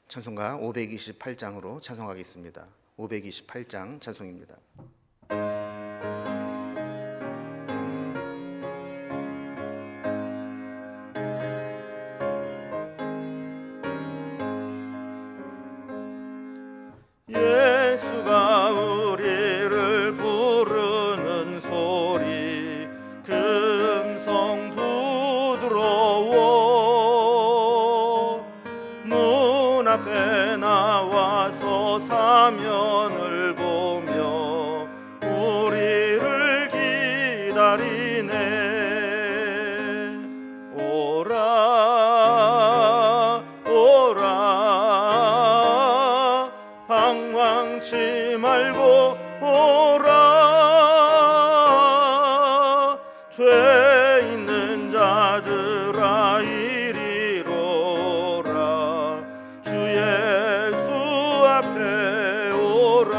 찬송가 528장으로 찬송하겠습니다. 528장 찬송입니다. 예수가 우리를 부르는 소리 금성 부드러워 문 앞에 나와서 사면을 보며 우리를 기다리네. 오라 오라 방황치 말고 오라. 죄 있는 자들아 이리로라. 주 예수 앞에 오라.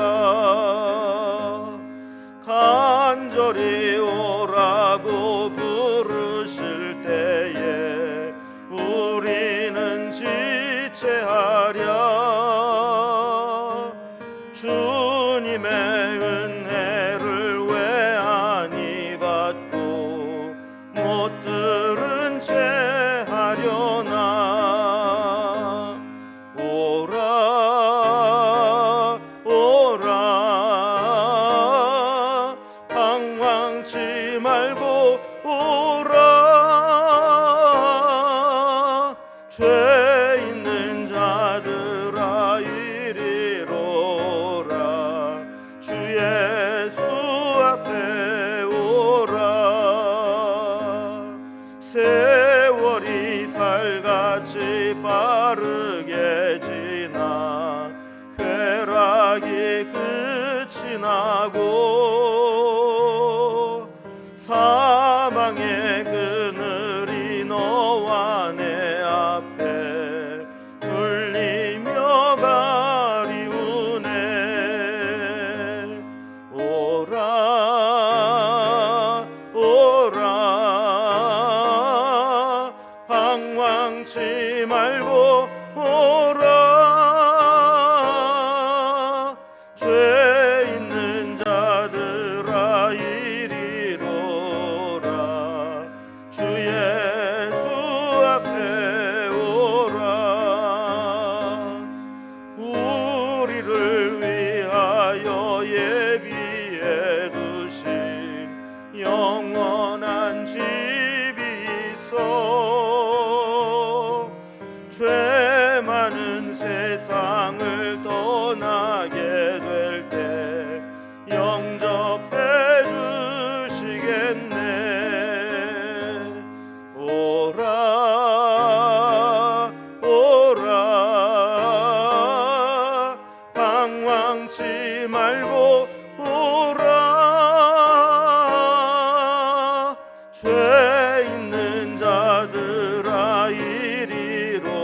간절히 오라고 부르실 때에 우리는 지체하랴. 주님의 은혜를 왜 아니 받고 못 들은 채 하려나. 오라 오라 방황치 말고 오라. 죄 있는 자들아 이리로라. 주 예수 앞에 오라. 세월이 살같이 빠르게 지나 쾌락이 끝이 나고 사망의 그늘이 너와 내 앞에 둘리며 가리우네. 오라 오라 방황치 말고 오라. 죄 있는 자들아 이리로라. 주 예수 앞에 오라. 우리를 위하여 예비해 두신 영원한 집이 있어. 죄 많은 세상을 떠나게 될 때 영접해 주시겠네. 오라 오라 방황치 말고 오라. 죄 있는 자들아 이리로라.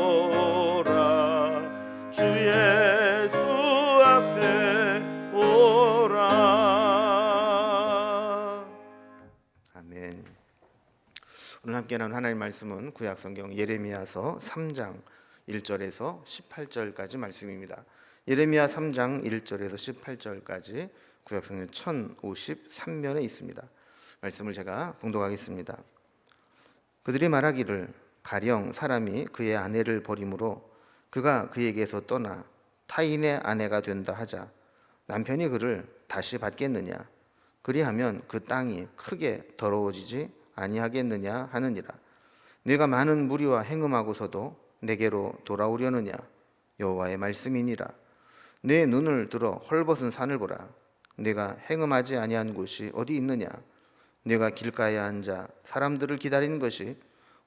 주 예수 앞에 오라. 아멘. 오늘 함께 나눈 하나님의 말씀은 구약성경 예레미야서 3장 1절에서 18절까지 말씀입니다. 예레미야 3장 1절에서 18절까지 구약성경 1053면에 있습니다. 말씀을 제가 봉독하겠습니다. 그들이 말하기를 가령 사람이 그의 아내를 버림으로 그가 그에게서 떠나 타인의 아내가 된다 하자 남편이 그를 다시 받겠느냐. 그리하면 그 땅이 크게 더러워지지 아니하겠느냐 하느니라. 네가 많은 무리와 행음하고서도 내게로 돌아오려느냐. 여호와의 말씀이니라. 내 눈을 들어 헐벗은 산을 보라. 내가 행음하지 아니한 곳이 어디 있느냐. 내가 길가에 앉아 사람들을 기다리는 것이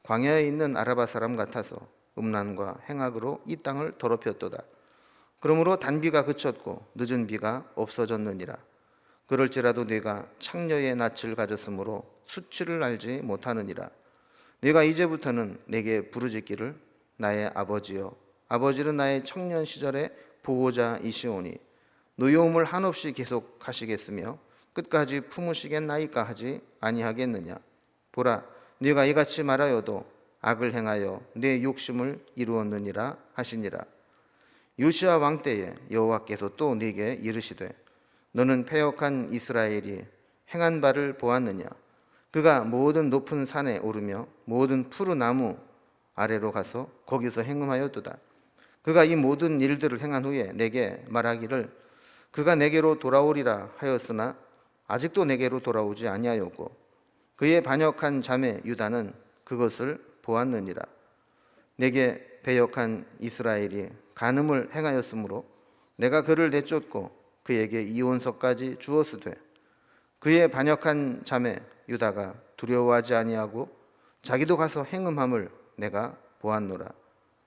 광야에 있는 아라바 사람 같아서 음란과 행악으로 이 땅을 더럽혔도다. 그러므로 단비가 그쳤고 늦은 비가 없어졌느니라. 그럴지라도 내가 창녀의 낯을 가졌으므로 수치를 알지 못하느니라. 내가 이제부터는 내게 부르짖기를 나의 아버지여. 아버지는 나의 청년 시절의 보호자이시오니 노여움을 한없이 계속하시겠으며 끝까지 품으시겠나이까 하지 아니하겠느냐. 보라, 네가 이같이 말하여도 악을 행하여 내 욕심을 이루었느니라 하시니라. 요시야 왕 때에 여호와께서 또 네게 이르시되 너는 패역한 이스라엘이 행한 바를 보았느냐. 그가 모든 높은 산에 오르며 모든 푸른 나무 아래로 가서 거기서 행음하였도다. 그가 이 모든 일들을 행한 후에 내게 말하기를 그가 내게로 돌아오리라 하였으나 아직도 내게로 돌아오지 아니하였고 그의 반역한 자매 유다는 그것을 보았느니라. 내게 배역한 이스라엘이 간음을 행하였으므로 내가 그를 내쫓고 그에게 이혼서까지 주었으되 그의 반역한 자매 유다가 두려워하지 아니하고 자기도 가서 행음함을 내가 보았노라.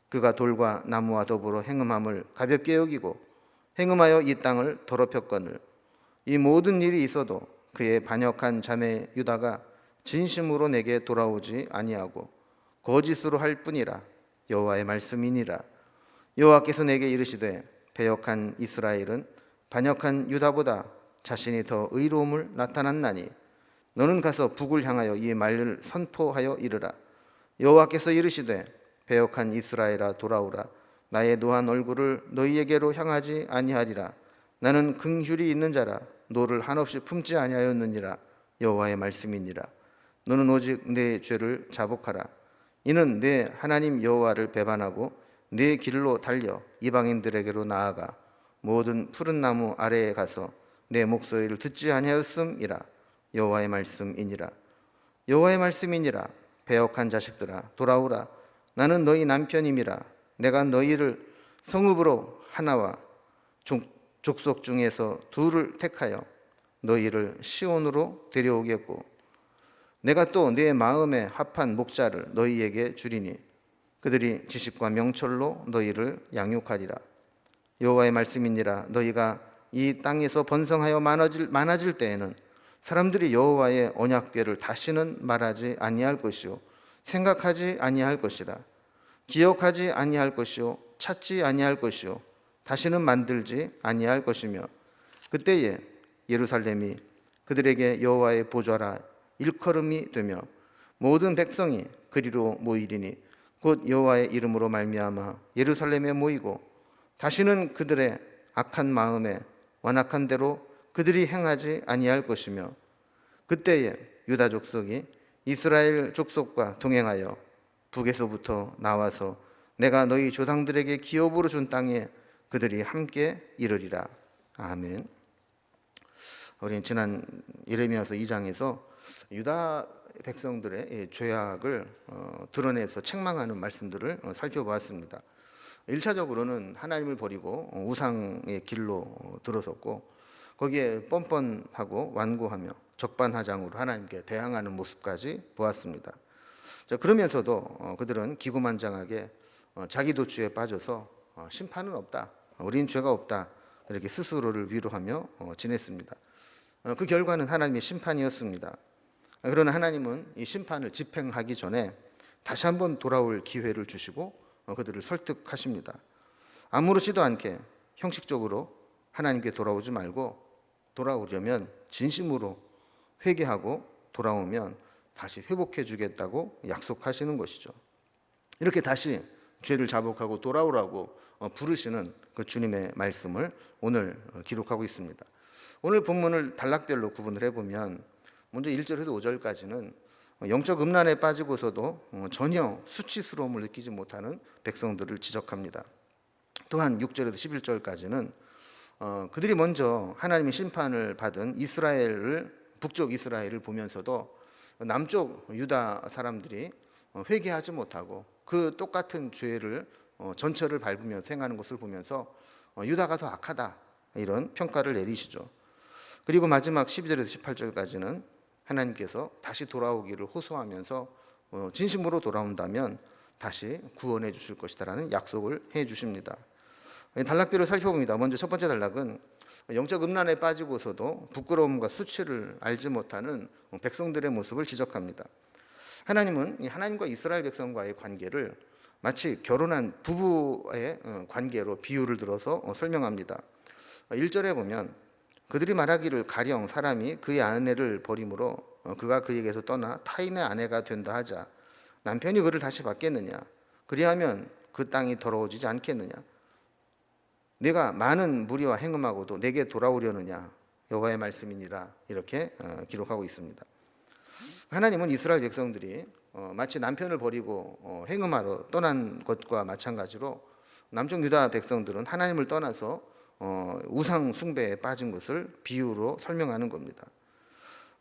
그가 돌과 나무와 더불어 행음함을 가볍게 여기고 행음하여 이 땅을 더럽혔거늘 이 모든 일이 있어도 그의 반역한 자매 유다가 진심으로 내게 돌아오지 아니하고 거짓으로 할 뿐이라. 여호와의 말씀이니라. 여호와께서 내게 이르시되 배역한 이스라엘은 반역한 유다보다 자신이 더 의로움을 나타났나니 너는 가서 북을 향하여 이 말을 선포하여 이르라. 여호와께서 이르시되 배역한 이스라엘아 돌아오라. 나의 노한 얼굴을 너희에게로 향하지 아니하리라. 나는 긍휼이 있는 자라 노를 한없이 품지 아니하였느니라. 여호와의 말씀이니라. 너는 오직 내 죄를 자복하라. 이는 내 하나님 여호와를 배반하고 내 길로 달려 이방인들에게로 나아가 모든 푸른 나무 아래에 가서 내 목소리를 듣지 아니하였음이라. 여호와의 말씀이니라. 여호와의 말씀이니라. 배역한 자식들아 돌아오라. 나는 너희 남편임이라. 내가 너희를 성읍으로 하나와 족속 중에서 둘을 택하여 너희를 시온으로 데려오겠고 내가 또 내 마음에 합한 목자를 너희에게 주리니 그들이 지식과 명철로 너희를 양육하리라. 여호와의 말씀이니라. 너희가 이 땅에서 번성하여 많아질 때에는 사람들이 여호와의 언약궤를 다시는 말하지 아니할 것이요 생각하지 아니할 것이라. 기억하지 아니할 것이요 찾지 아니할 것이요 다시는 만들지 아니할 것이며 그때에 예루살렘이 그들에게 여호와의 보좌라 일컬음이 되며 모든 백성이 그리로 모이리니 곧 여호와의 이름으로 말미암아 예루살렘에 모이고 다시는 그들의 악한 마음에 완악한 대로 그들이 행하지 아니할 것이며 그때에 유다 족속이 이스라엘 족속과 동행하여 북에서부터 나와서 내가 너희 조상들에게 기업으로 준 땅에 그들이 함께 이르리라. 아멘. 우리는 지난 예레미야서 2장에서 유다 백성들의 죄악을 드러내서 책망하는 말씀들을 살펴보았습니다. 1차적으로는 하나님을 버리고 우상의 길로 들어섰고 거기에 뻔뻔하고 완고하며 적반하장으로 하나님께 대항하는 모습까지 보았습니다. 그러면서도 그들은 기고만장하게 자기 도취에 빠져서 심판은 없다, 우린 죄가 없다 이렇게 스스로를 위로하며 지냈습니다. 그 결과는 하나님의 심판이었습니다. 그러나 하나님은 이 심판을 집행하기 전에 다시 한번 돌아올 기회를 주시고 그들을 설득하십니다. 아무렇지도 않게 형식적으로 하나님께 돌아오지 말고 돌아오려면 진심으로 회개하고 돌아오면 다시 회복해 주겠다고 약속하시는 것이죠. 이렇게 다시 죄를 자복하고 돌아오라고 부르시는 그 주님의 말씀을 오늘 기록하고 있습니다. 오늘 본문을 단락별로 구분을 해보면 먼저 1절에서 5절까지는 영적 음란에 빠지고서도 전혀 수치스러움을 느끼지 못하는 백성들을 지적합니다. 또한 6절에서 11절까지는 그들이 먼저 하나님의 심판을 받은 북쪽 이스라엘을 보면서도 남쪽 유다 사람들이 회개하지 못하고 그 똑같은 죄를 전철을 밟으면서 행하는 것을 보면서 유다가 더 악하다 이런 평가를 내리시죠. 그리고 마지막 12절에서 18절까지는 하나님께서 다시 돌아오기를 호소하면서 진심으로 돌아온다면 다시 구원해 주실 것이다라는 약속을 해 주십니다. 단락별로 살펴봅니다. 먼저 첫 번째 단락은 영적 음란에 빠지고서도 부끄러움과 수치를 알지 못하는 백성들의 모습을 지적합니다. 하나님은 하나님과 이스라엘 백성과의 관계를 마치 결혼한 부부의 관계로 비유를 들어서 설명합니다. 1절에 보면 그들이 말하기를 가령 사람이 그의 아내를 버림으로 그가 그에게서 떠나 타인의 아내가 된다 하자 남편이 그를 다시 받겠느냐? 그리하면 그 땅이 더러워지지 않겠느냐? 내가 많은 무리와 행음하고도 내게 돌아오려느냐 여호와의 말씀이니라 이렇게 기록하고 있습니다. 하나님은 이스라엘 백성들이 마치 남편을 버리고 행음하러 떠난 것과 마찬가지로 남쪽 유다 백성들은 하나님을 떠나서 우상 숭배에 빠진 것을 비유로 설명하는 겁니다.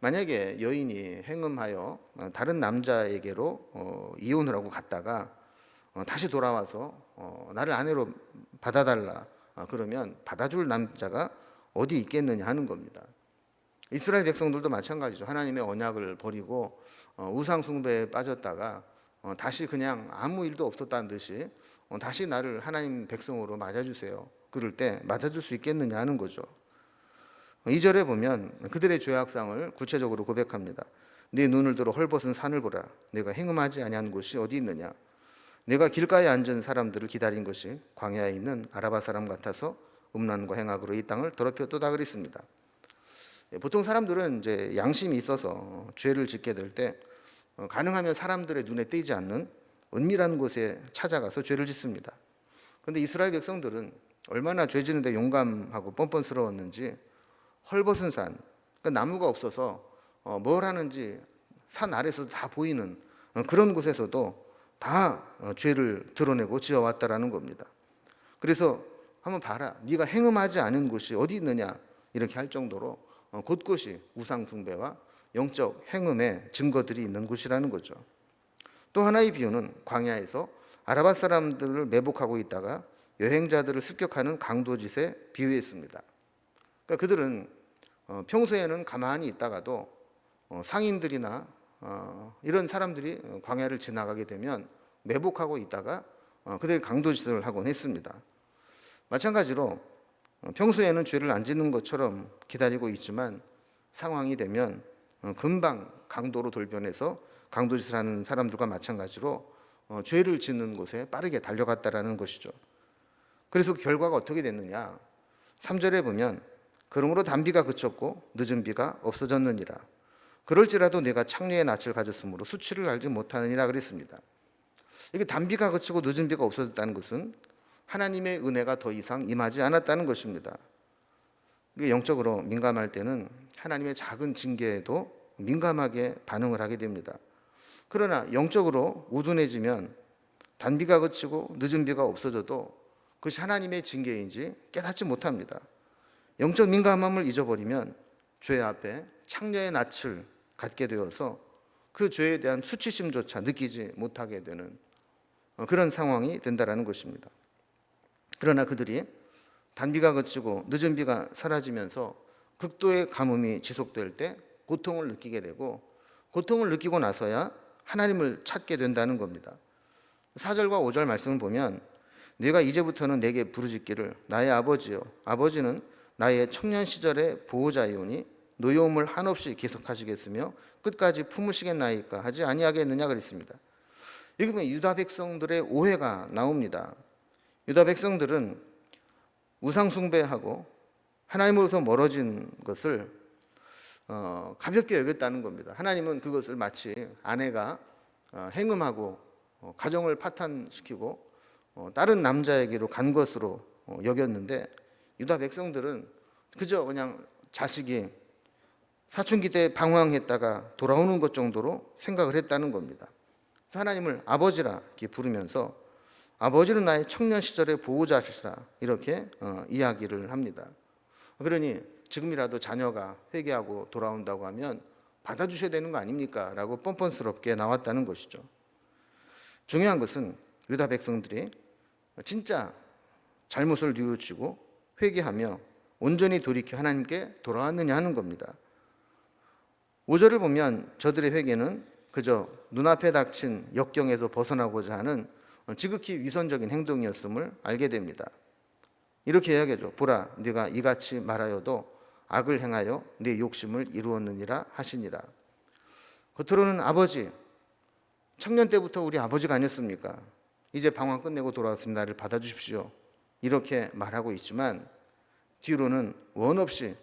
만약에 여인이 행음하여 다른 남자에게로 이혼을 하고 갔다가 다시 돌아와서 나를 아내로 받아달라 그러면 받아줄 남자가 어디 있겠느냐 하는 겁니다. 이스라엘 백성들도 마찬가지죠. 하나님의 언약을 버리고 우상 숭배에 빠졌다가 다시 그냥 아무 일도 없었다는 듯이 다시 나를 하나님 백성으로 맞아주세요. 그럴 때 맞아줄 수 있겠느냐 하는 거죠. 2절에 보면 그들의 죄악상을 구체적으로 고백합니다. 네 눈을 들어 헐벗은 산을 보라. 내가 행음하지 아니한 곳이 어디 있느냐. 내가 길가에 앉은 사람들을 기다린 것이 광야에 있는 아라바 사람 같아서 음란과 행악으로 이 땅을 더럽혔도다 그랬습니다. 보통 사람들은 이제 양심이 있어서 죄를 짓게 될 때 가능하면 사람들의 눈에 띄지 않는 은밀한 곳에 찾아가서 죄를 짓습니다. 그런데 이스라엘 백성들은 얼마나 죄 짓는데 용감하고 뻔뻔스러웠는지 헐벗은 산, 그러니까 나무가 없어서 뭘 하는지 산 아래서도 다 보이는 그런 곳에서도 다 죄를 드러내고 지어왔다라는 겁니다. 그래서 한번 봐라, 네가 행음하지 않은 곳이 어디 있느냐 이렇게 할 정도로 곳곳이 우상 숭배와 영적 행음의 증거들이 있는 곳이라는 거죠. 또 하나의 비유는 광야에서 아라바 사람들을 매복하고 있다가 여행자들을 습격하는 강도짓에 비유했습니다. 그러니까 그들은 평소에는 가만히 있다가도 상인들이나 이런 사람들이 광야를 지나가게 되면 매복하고 있다가 그들이 강도짓을 하곤 했습니다. 마찬가지로 평소에는 죄를 안 짓는 것처럼 기다리고 있지만 상황이 되면 금방 강도로 돌변해서 강도짓을 하는 사람들과 마찬가지로 죄를 짓는 곳에 빠르게 달려갔다라는 것이죠. 그래서 그 결과가 어떻게 됐느냐. 3절에 보면 그러므로 단비가 그쳤고 늦은 비가 없어졌느니라. 그럴지라도 내가 창녀의 낯을 가졌으므로 수치를 알지 못하느니라 그랬습니다. 이게 단비가 그치고 늦은 비가 없어졌다는 것은 하나님의 은혜가 더 이상 임하지 않았다는 것입니다. 우리가 영적으로 민감할 때는 하나님의 작은 징계에도 민감하게 반응을 하게 됩니다. 그러나 영적으로 우둔해지면 단비가 그치고 늦은 비가 없어져도 그것이 하나님의 징계인지 깨닫지 못합니다. 영적 민감함을 잊어버리면 죄 앞에 창녀의 낯을 갖게 되어서 그 죄에 대한 수치심조차 느끼지 못하게 되는 그런 상황이 된다는 것입니다. 그러나 그들이 단비가 그치고 늦은 비가 사라지면서 극도의 가뭄이 지속될 때 고통을 느끼게 되고 고통을 느끼고 나서야 하나님을 찾게 된다는 겁니다. 4절과 5절 말씀을 보면 내가 이제부터는 내게 부르짖기를 나의 아버지요 아버지는 나의 청년 시절의 보호자이오니 노여움을 한없이 계속하시겠으며 끝까지 품으시겠나이까 하지 아니하겠느냐 그랬습니다. 여기 보면 유다 백성들의 오해가 나옵니다. 유다 백성들은 우상 숭배하고 하나님으로부터 멀어진 것을 가볍게 여겼다는 겁니다. 하나님은 그것을 마치 아내가 행음하고 가정을 파탄시키고 다른 남자에게로 간 것으로 여겼는데 유다 백성들은 그저 그냥 자식이 사춘기 때 방황했다가 돌아오는 것 정도로 생각을 했다는 겁니다. 하나님을 아버지라 이렇게 부르면서 아버지는 나의 청년 시절의 보호자시라 이렇게 이야기를 합니다. 그러니 지금이라도 자녀가 회개하고 돌아온다고 하면 받아주셔야 되는 거 아닙니까? 라고 뻔뻔스럽게 나왔다는 것이죠. 중요한 것은 유다 백성들이 진짜 잘못을 뉘우치고 회개하며 온전히 돌이켜 하나님께 돌아왔느냐 하는 겁니다. 5절을 보면 저들의 회개는 그저 눈앞에 닥친 역경에서 벗어나고자 하는 지극히 위선적인 행동이었음을 알게 됩니다. 이렇게 이야기하죠. 보라, 네가 이같이 말하여도 악을 행하여 네 욕심을 이루었느니라 하시니라. 겉으로는 아버지, 청년 때부터 우리 아버지가 아니었습니까? 이제 방황 끝내고 돌아왔습니다. 나를 받아주십시오. 이렇게 말하고 있지만 뒤로는 원 없이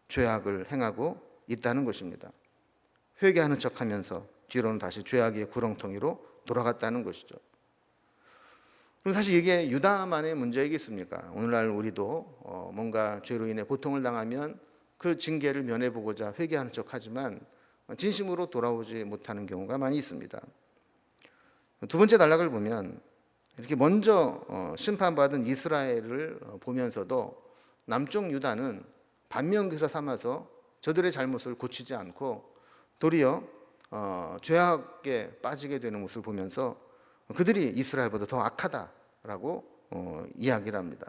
죄악을 행하고 있다는 것입니다. 회개하는 척하면서 뒤로는 다시 죄악의 구렁텅이로 돌아갔다는 것이죠. 그리고 사실 이게 유다만의 문제이겠습니까? 오늘날 우리도 뭔가 죄로 인해 고통을 당하면 그 징계를 면해보고자 회개하는 척하지만 진심으로 돌아오지 못하는 경우가 많이 있습니다. 두 번째 단락을 보면 이렇게 먼저 심판받은 이스라엘을 보면서도 남쪽 유다는 반면교사 삼아서 저들의 잘못을 고치지 않고 도리어 죄악에 빠지게 되는 모습을 보면서 그들이 이스라엘보다 더 악하다라고 이야기를 합니다.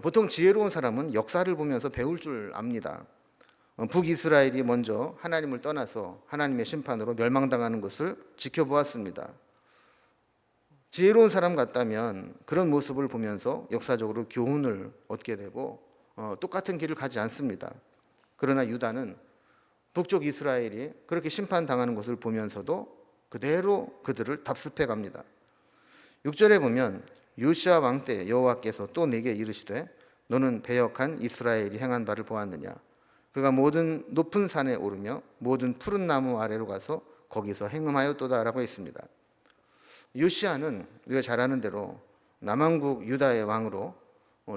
보통 지혜로운 사람은 역사를 보면서 배울 줄 압니다. 북이스라엘이 먼저 하나님을 떠나서 하나님의 심판으로 멸망당하는 것을 지켜보았습니다. 지혜로운 사람 같다면 그런 모습을 보면서 역사적으로 교훈을 얻게 되고 똑같은 길을 가지 않습니다. 그러나 유다는 북쪽 이스라엘이 그렇게 심판당하는 것을 보면서도 그대로 그들을 답습해 갑니다. 6절에 보면 요시야 왕 때 여호와께서 또 내게 이르시되 너는 배역한 이스라엘이 행한 바를 보았느냐. 그가 모든 높은 산에 오르며 모든 푸른 나무 아래로 가서 거기서 행음하였도다라고 했습니다. 요시야는 우리가 잘 아는 대로 남왕국 유다의 왕으로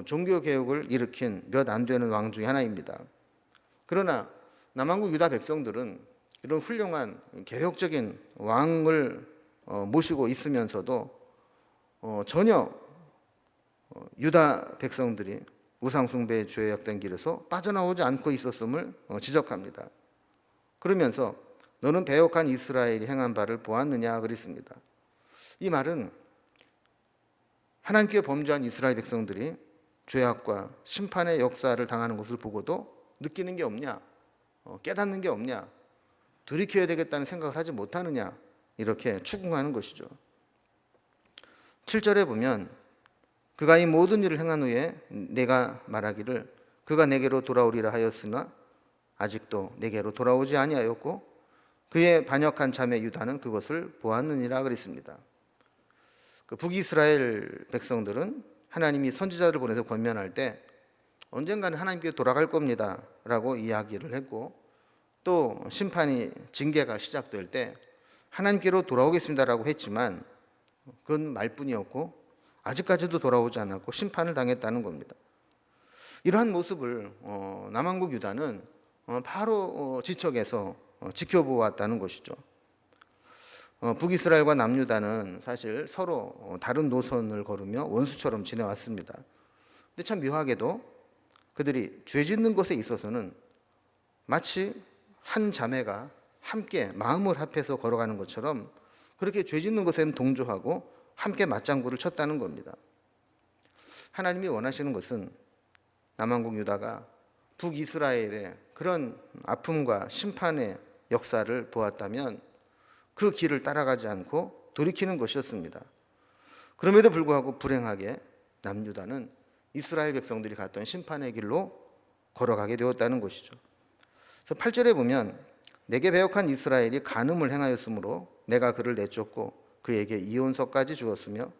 종교개혁을 일으킨 몇 안 되는 왕 중에 하나입니다. 그러나 남왕국 유다 백성들은 이런 훌륭한 개혁적인 왕을 모시고 있으면서도 전혀 유다 백성들이 우상숭배의 죄악된 길에서 빠져나오지 않고 있었음을 지적합니다. 그러면서 너는 배역한 이스라엘이 행한 바를 보았느냐 그랬습니다. 이 말은 하나님께 범죄한 이스라엘 백성들이 죄악과 심판의 역사를 당하는 것을 보고도 느끼는 게 없냐, 깨닫는 게 없냐, 돌이켜야 되겠다는 생각을 하지 못하느냐, 이렇게 추궁하는 것이죠. 7절에 보면 그가 이 모든 일을 행한 후에 내가 말하기를 그가 내게로 돌아오리라 하였으나 아직도 내게로 돌아오지 아니하였고 그의 반역한 자매 유다는 그것을 보았느니라 그랬습니다. 그 북이스라엘 백성들은 하나님이 선지자를 보내서 권면할 때 언젠가는 하나님께 돌아갈 겁니다 라고 이야기를 했고 또 심판이 징계가 시작될 때 하나님께로 돌아오겠습니다 라고 했지만 그건 말뿐이었고 아직까지도 돌아오지 않았고 심판을 당했다는 겁니다. 이러한 모습을 남왕국 유다는 바로 지척에서 지켜보았다는 것이죠. 북이스라엘과 남유다는 사실 서로 다른 노선을 걸으며 원수처럼 지내왔습니다. 근데 참 묘하게도 그들이 죄 짓는 것에 있어서는 마치 한 자매가 함께 마음을 합해서 걸어가는 것처럼 그렇게 죄 짓는 것에는 동조하고 함께 맞장구를 쳤다는 겁니다. 하나님이 원하시는 것은 남왕국 유다가 북이스라엘의 그런 아픔과 심판의 역사를 보았다면 그 길을 따라가지 않고 돌이키는 것이었습니다. 그럼에도 불구하고 불행하게 남유다는 이스라엘 백성들이 갔던 심판의 길로 걸어가게 되었다는 것이죠. 그래서 8절에 보면 내게 배역한 이스라엘이 간음을 행하였으므로 내가 그를 내쫓고 그에게 이혼서까지 주었으며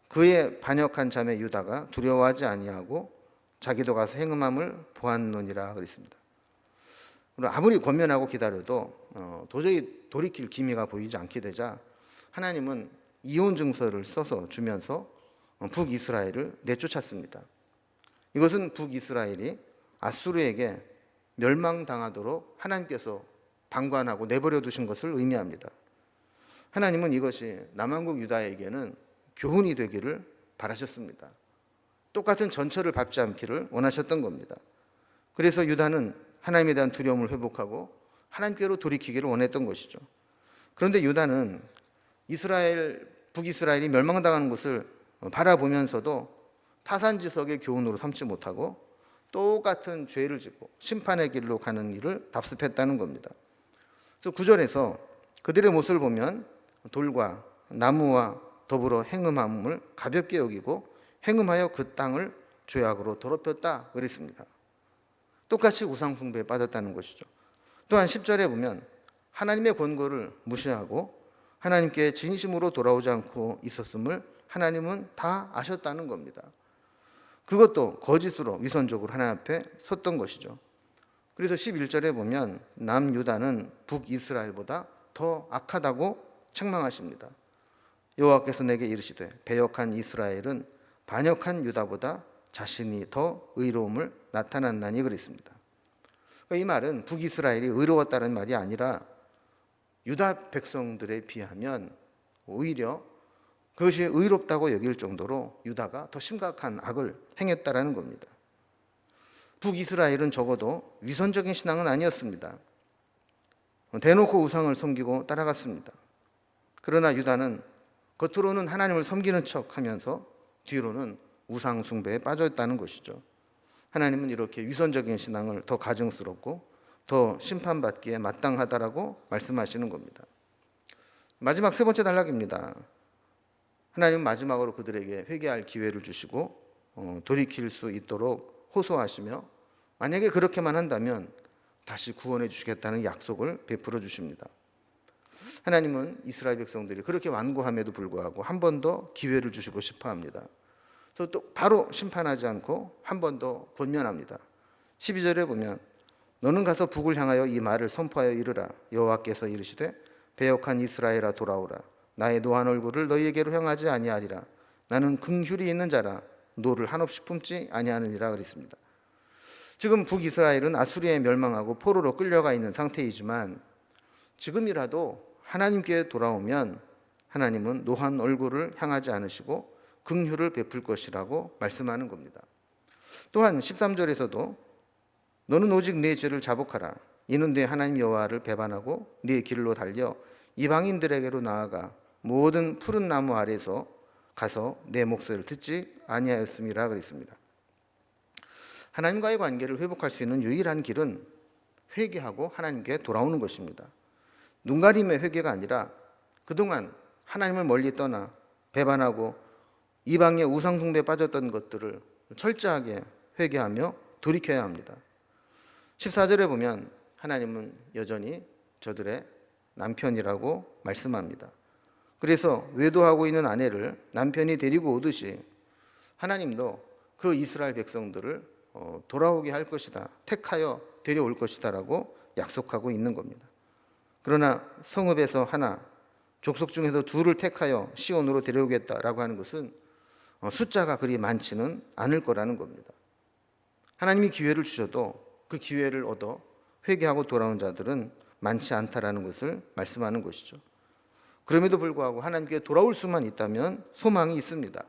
그의 반역한 자매 유다가 두려워하지 아니하고 자기도 가서 행음함을 보았노니라 그랬습니다. 아무리 권면하고 기다려도 도저히 돌이킬 기미가 보이지 않게 되자 하나님은 이혼 증서를 써서 주면서 북이스라엘을 내쫓았습니다. 이것은 북이스라엘이 아수르에게 멸망당하도록 하나님께서 방관하고 내버려 두신 것을 의미합니다. 하나님은 이것이 남왕국 유다에게는 교훈이 되기를 바라셨습니다. 똑같은 전철을 밟지 않기를 원하셨던 겁니다. 그래서 유다는 하나님에 대한 두려움을 회복하고 하나님께로 돌이키기를 원했던 것이죠. 그런데 유다는 북이스라엘이 멸망당하는 것을 바라보면서도 타산지석의 교훈으로 삼지 못하고 똑같은 죄를 짓고 심판의 길로 가는 일을 답습했다는 겁니다. 그래서 9절에서 그들의 모습을 보면 돌과 나무와 더불어 행음함을 가볍게 여기고 행음하여 그 땅을 죄악으로 더럽혔다 그랬습니다. 똑같이 우상숭배에 빠졌다는 것이죠. 또한 10절에 보면 하나님의 권고를 무시하고 하나님께 진심으로 돌아오지 않고 있었음을 하나님은 다 아셨다는 겁니다. 그것도 거짓으로 위선적으로 하나님 앞에 섰던 것이죠. 그래서 11절에 보면 남유다는 북이스라엘보다 더 악하다고 책망하십니다. 여호와께서 내게 이르시되 배역한 이스라엘은 반역한 유다보다 자신이 더 의로움을 나타났나니 그랬습니다. 그러니까 이 말은 북이스라엘이 의로웠다는 말이 아니라 유다 백성들에 비하면 오히려 그것이 의롭다고 여길 정도로 유다가 더 심각한 악을 행했다라는 겁니다. 북이스라엘은 적어도 위선적인 신앙은 아니었습니다. 대놓고 우상을 섬기고 따라갔습니다. 그러나 유다는 겉으로는 하나님을 섬기는 척하면서 뒤로는 우상 숭배에 빠져있다는 것이죠. 하나님은 이렇게 위선적인 신앙을 더 가증스럽고 더 심판받기에 마땅하다라고 말씀하시는 겁니다. 마지막 세 번째 단락입니다. 하나님은 마지막으로 그들에게 회개할 기회를 주시고 돌이킬 수 있도록 호소하시며 만약에 그렇게만 한다면 다시 구원해 주시겠다는 약속을 베풀어 주십니다. 하나님은 이스라엘 백성들이 그렇게 완고함에도 불구하고 한 번 더 기회를 주시고 싶어 합니다. 그래서 또 바로 심판하지 않고 한 번 더 권면합니다. 12절에 보면 너는 가서 북을 향하여 이 말을 선포하여 이르라. 여호와께서 이르시되 배역한 이스라엘아 돌아오라. 나의 노한 얼굴을 너희에게로 향하지 아니하리라. 나는 긍휼이 있는 자라 노를 한없이 품지 아니하느니라 그랬습니다. 지금 북이스라엘은 아수리에 멸망하고 포로로 끌려가 있는 상태이지만 지금이라도 하나님께 돌아오면 하나님은 노한 얼굴을 향하지 않으시고 긍휼을 베풀 것이라고 말씀하는 겁니다. 또한 13절에서도 너는 오직 내 죄를 자복하라. 이는 내 하나님 여호와를 배반하고 네 길로 달려 이방인들에게로 나아가 모든 푸른 나무 아래서 가서 내 목소리를 듣지 아니하였음이라 그랬습니다. 하나님과의 관계를 회복할 수 있는 유일한 길은 회개하고 하나님께 돌아오는 것입니다. 눈가림의 회개가 아니라 그동안 하나님을 멀리 떠나 배반하고 이방의 우상 숭배에 빠졌던 것들을 철저하게 회개하며 돌이켜야 합니다. 14절에 보면 하나님은 여전히 저들의 남편이라고 말씀합니다. 그래서 외도하고 있는 아내를 남편이 데리고 오듯이 하나님도 그 이스라엘 백성들을 돌아오게 할 것이다, 택하여 데려올 것이다 라고 약속하고 있는 겁니다. 그러나 성읍에서 하나, 족속 중에서 둘을 택하여 시온으로 데려오겠다라고 하는 것은 숫자가 그리 많지는 않을 거라는 겁니다. 하나님이 기회를 주셔도 그 기회를 얻어 회개하고 돌아온 자들은 많지 않다라는 것을 말씀하는 것이죠. 그럼에도 불구하고 하나님께 돌아올 수만 있다면 소망이 있습니다.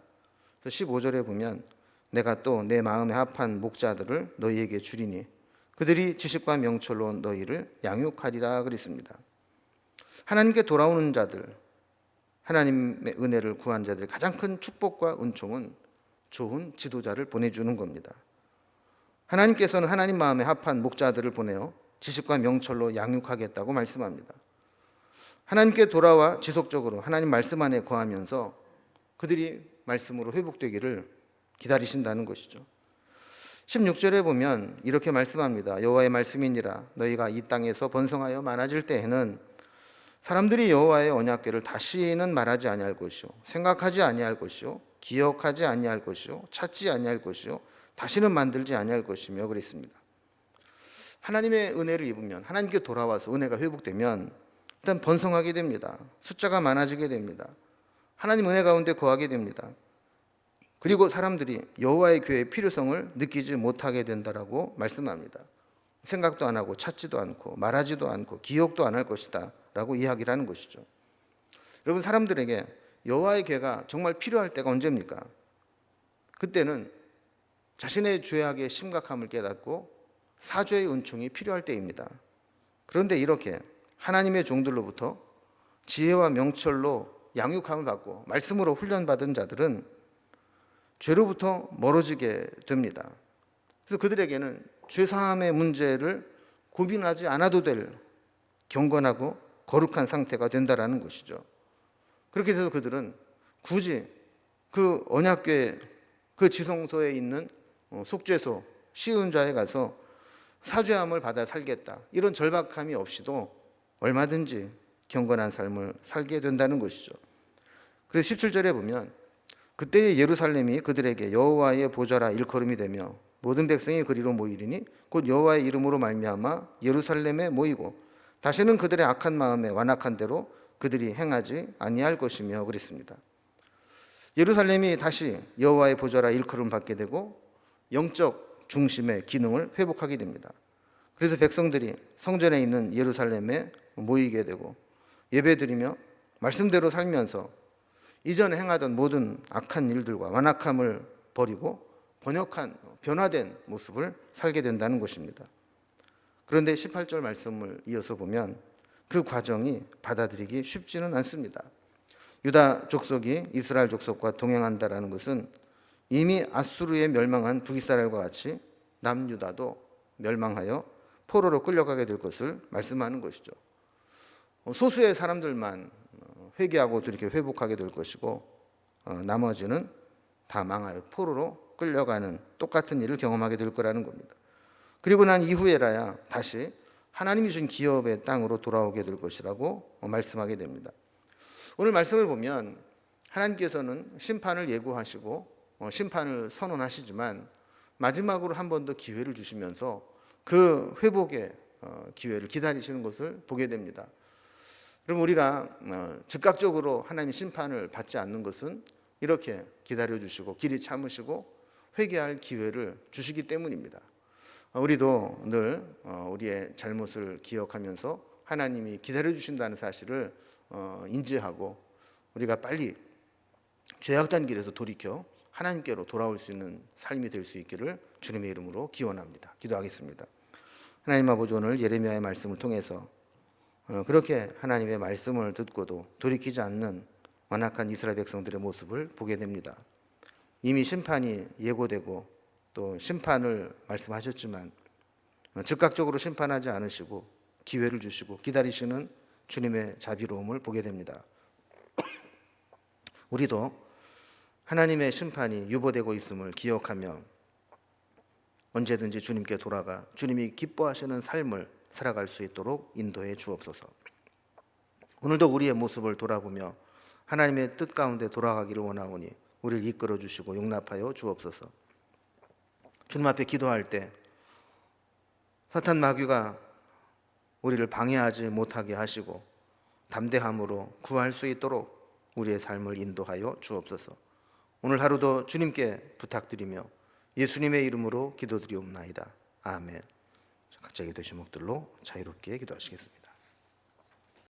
15절에 보면 내가 또 내 마음에 합한 목자들을 너희에게 주리니 그들이 지식과 명철로 너희를 양육하리라 그랬습니다. 하나님께 돌아오는 자들, 하나님의 은혜를 구한 자들의 가장 큰 축복과 은총은 좋은 지도자를 보내주는 겁니다. 하나님께서는 하나님 마음에 합한 목자들을 보내어 지식과 명철로 양육하겠다고 말씀합니다. 하나님께 돌아와 지속적으로 하나님 말씀 안에 거하면서 그들이 말씀으로 회복되기를 기다리신다는 것이죠. 16절에 보면 이렇게 말씀합니다. 여호와의 말씀이니라. 너희가 이 땅에서 번성하여 많아질 때에는 사람들이 여호와의 언약궤를 다시는 말하지 아니할 것이요 생각하지 아니할 것이요 기억하지 아니할 것이요 찾지 아니할 것이요 다시는 만들지 아니할 것이며 그랬습니다. 하나님의 은혜를 입으면 하나님께 돌아와서 은혜가 회복되면 일단 번성하게 됩니다. 숫자가 많아지게 됩니다. 하나님 은혜 가운데 거하게 됩니다. 그리고 사람들이 여호와의 교회의 필요성을 느끼지 못하게 된다라고 말씀합니다. 생각도 안 하고 찾지도 않고 말하지도 않고 기억도 안 할 것이다 라고 이야기를 하는 것이죠. 여러분, 사람들에게 여호와의 교회가 정말 필요할 때가 언제입니까? 그때는 자신의 죄악의 심각함을 깨닫고 사죄의 은총이 필요할 때입니다. 그런데 이렇게 하나님의 종들로부터 지혜와 명철로 양육함을 받고 말씀으로 훈련받은 자들은 죄로부터 멀어지게 됩니다. 그래서 그들에게는 죄사함의 문제를 고민하지 않아도 될 경건하고 거룩한 상태가 된다라는 것이죠. 그렇게 돼서 그들은 굳이 그 언약궤 그 지성소에 있는 속죄소 시은좌에 가서 사죄함을 받아 살겠다 이런 절박함이 없이도 얼마든지 경건한 삶을 살게 된다는 것이죠. 그래서 17절에 보면 그때의 예루살렘이 그들에게 여호와의 보좌라 일컬음이 되며 모든 백성이 그리로 모이리니 곧 여호와의 이름으로 말미암아 예루살렘에 모이고 다시는 그들의 악한 마음에 완악한 대로 그들이 행하지 아니할 것이며 그랬습니다. 예루살렘이 다시 여호와의 보좌라 일컬음 받게 되고 영적 중심의 기능을 회복하게 됩니다. 그래서 백성들이 성전에 있는 예루살렘에 모이게 되고 예배드리며 말씀대로 살면서 이전에 행하던 모든 악한 일들과 완악함을 버리고 변화된 모습을 살게 된다는 것입니다. 그런데 18절 말씀을 이어서 보면 그 과정이 받아들이기 쉽지는 않습니다. 유다 족속이 이스라엘 족속과 동행한다라는 것은 이미 아수르에 멸망한 북이스라엘과 같이 남유다도 멸망하여 포로로 끌려가게 될 것을 말씀하는 것이죠. 소수의 사람들만 회개하고 이렇게 회복하게 될 것이고 나머지는 다 망하여 포로로 끌려가는 똑같은 일을 경험하게 될 거라는 겁니다. 그리고 난 이후에라야 다시 하나님이 준 기업의 땅으로 돌아오게 될 것이라고 말씀하게 됩니다. 오늘 말씀을 보면 하나님께서는 심판을 예고하시고 심판을 선언하시지만 마지막으로 한 번 더 기회를 주시면서 그 회복의 기회를 기다리시는 것을 보게 됩니다. 그럼 우리가 즉각적으로 하나님의 심판을 받지 않는 것은 이렇게 기다려주시고 길이 참으시고 회개할 기회를 주시기 때문입니다. 우리도 늘 우리의 잘못을 기억하면서 하나님이 기다려주신다는 사실을 인지하고 우리가 빨리 죄악된 길에서 돌이켜 하나님께로 돌아올 수 있는 삶이 될 수 있기를 주님의 이름으로 기원합니다. 기도하겠습니다. 하나님 아버지, 오늘 예레미야의 말씀을 통해서 그렇게 하나님의 말씀을 듣고도 돌이키지 않는 완악한 이스라엘 백성들의 모습을 보게 됩니다. 이미 심판이 예고되고 또 심판을 말씀하셨지만 즉각적으로 심판하지 않으시고 기회를 주시고 기다리시는 주님의 자비로움을 보게 됩니다. 우리도 하나님의 심판이 유보되고 있음을 기억하며 언제든지 주님께 돌아가 주님이 기뻐하시는 삶을 살아갈 수 있도록 인도해 주옵소서. 오늘도 우리의 모습을 돌아보며 하나님의 뜻 가운데 돌아가기를 원하오니 우리를 이끌어 주시고 용납하여 주옵소서. 주님 앞에 기도할 때 사탄 마귀가 우리를 방해하지 못하게 하시고 담대함으로 구할 수 있도록 우리의 삶을 인도하여 주옵소서. 오늘 하루도 주님께 부탁드리며 예수님의 이름으로 기도드리옵나이다. 아멘. 각자 기도 제목들로 자유롭게 기도하시겠습니다.